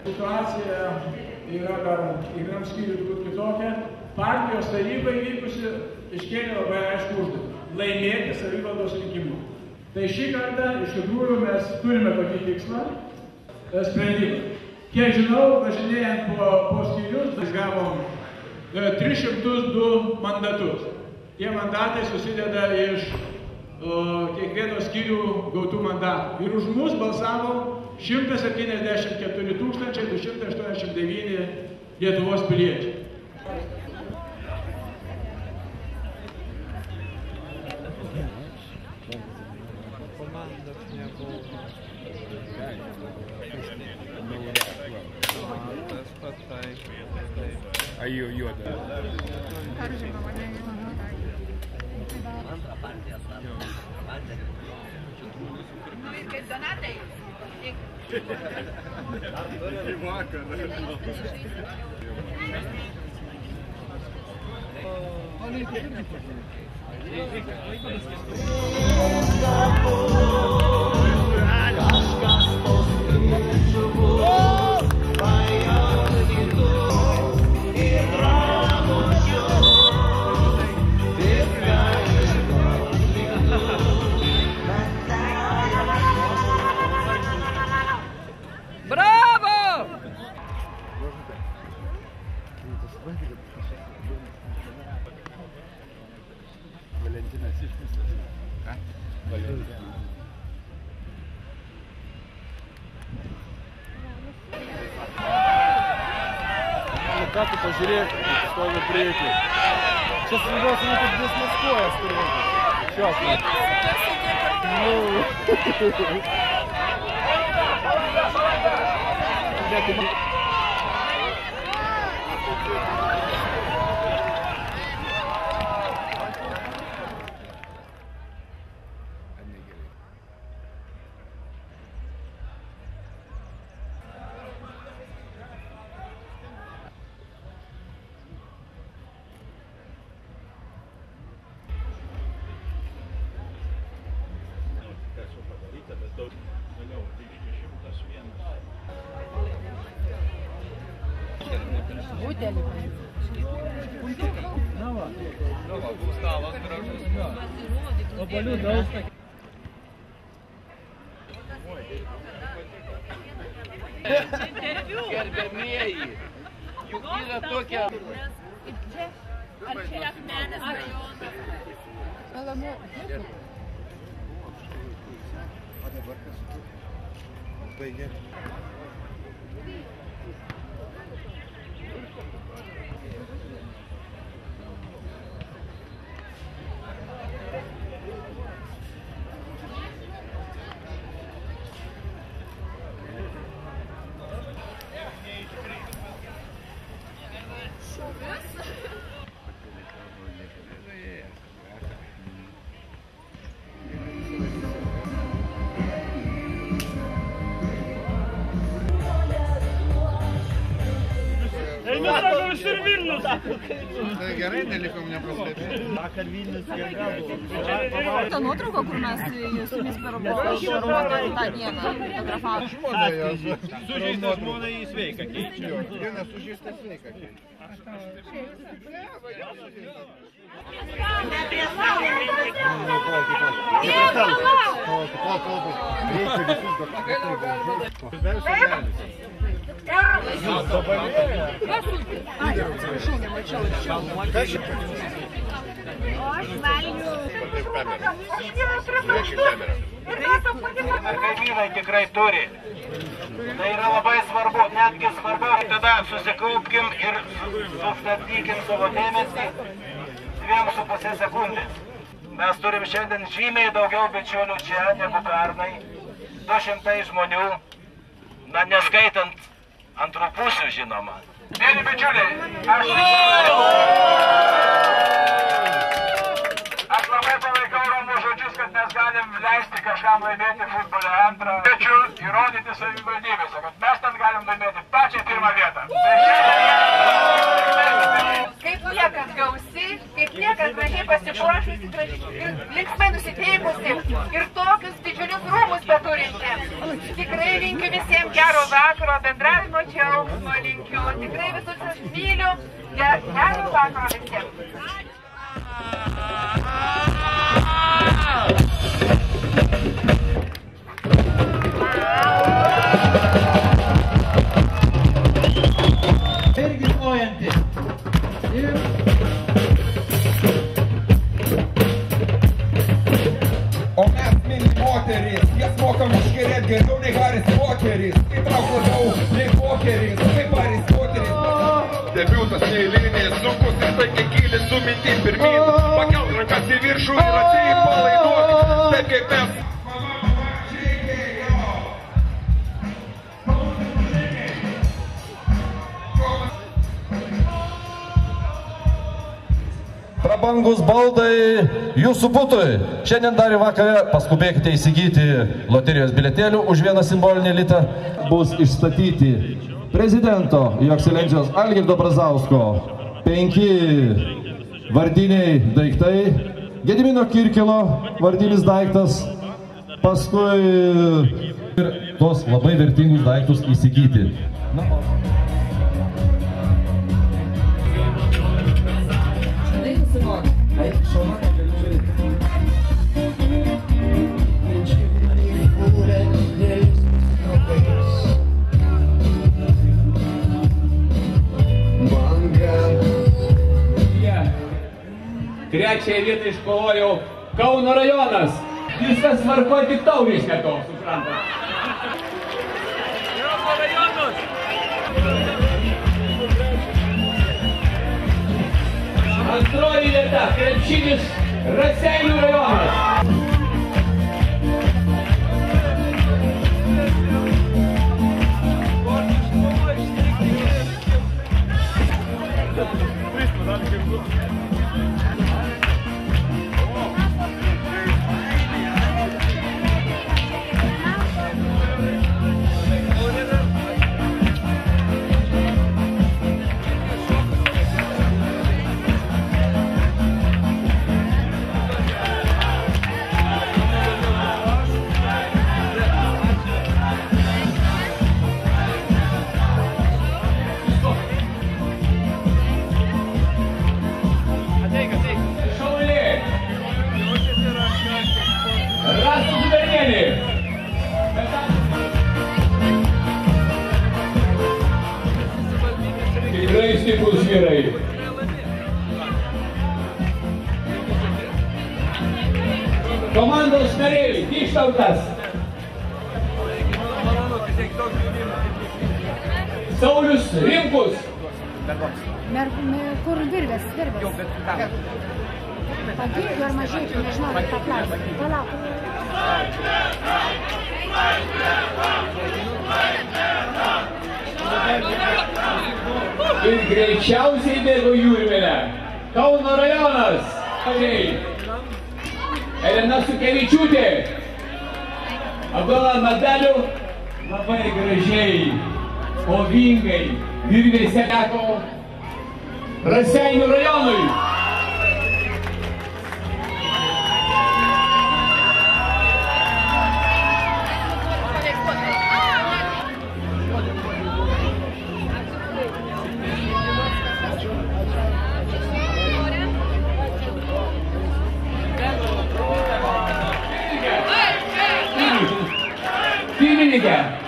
Situacija yra dar kiekvienam skyriui turbūt kitokia. Partijos taryba įvykusi iškėlė labai aišku užduotį – laimėti savivaldos rinkimus. Tai šį kartą iš tikrųjų mes turime tokį tikslą sprendimą. Kiek žinau, važinėjant po skyrius, mes gavom 302 mandatus. Tie mandatai susideda iš kiekvieno skyrių gautų mandatų. Ir už mus balsavo 174 289 Lietuvos piliečiai. A juoda. Nu ir kaip donatai. Į vakarą. Valentinas išmislas. Ką? Valentinas. Ką tu pažiūrėk, stovi priekį. Čia sunkiausia, kad bus maskuojas turėtų. Šios. Butelį. Na va, Gustavas gražus. Obalių daug. Gerbėmieji, juk yra tokia... Ar čia Akmenės rajonas? Alamu. O dabar kas? Baigė. Einu sako, jūs ir Vilnius. Tai gerai, nelikom nepaslėpti. Vakar Vilnius gergavo. Ta nuotrauka, kur mes su jumis per šarvuotą tą dieną fotografavome. Sužeistą žmoną į sveiką keičia. Vienas sužeistą sveiką keičia. Kaimynai tikrai turi. Tai yra labai svarbu, netgi svarbiau, tada susikaupkim ir sustabdykim savo dėmesį 2,5 sekundės. Mes turim šiandien žymiai daugiau bičiulių čia negu pernai, 200 žmonių, na neskaitant antrų pusių žinoma. Mėly bičiuliai, aš labai palaikau Romo žodžius, kad mes galim leisti kažkam laimėti futbolę antrą. Kviečiu įrodyti savivaldybėse, kad mes ten galim laimėti pačią pirmą vietą. Kaip niekad gausi, kaip niekad gražiai pasipuošusi ir linksmai nusiteikusi ir tokius didžiulius rūmus būstą turintiems. Tikrai linkiu visiems gero vakaro, bendravimo džiaugsmo linkiu. Tikrai visus myliu. Gero vakaro visiems. Irgi plojanti. O mes mylim moteris, jas mokam užkerėt geriau nei Haris Poteris. Įtrauk labiau nei pokeris, kaip Haris Poteris. Debiutas neįlinis, sunkus ir taikiai kylis su mintim pirmin. Pakelt rankas į viršų ir atsieit palaiduok, taip kaip mes. Prabangus baldai jūsų butui. Šiandien dar į vakarą paskubėkite įsigyti loterijos biletėlių už 1 simbolinį litą. Bus išstatyti prezidento, jo ekscelencijos Algirdo Brazausko 5 vardiniai daiktai. Gedimino Kirkilo vardinis daiktas. Paskui ir tos labai vertingus daiktus įsigyti. Trečiąją vietą iškovojo Kauno rajonas. Viskas tvarko, tik taurės ne to, suprantat. Kauno rajonas! Antroji vieta, krepšinis Raseinių rajonas. Tikrai stiprus vyrai. Komandos nariai, Kyštautas. Saulius Rimkus. Kur virvės? Pagirgiu ar mažai, nežinau, paklausyti. Palauk. Ir greičiausiai bėgo Jūrmėlę. Kauno rajonas. Elena Sukevičiūtė. Apdovanojo medalių labai gražiai, kovingai. Virvėse teko Raseinių rajonui. Pirmininkė.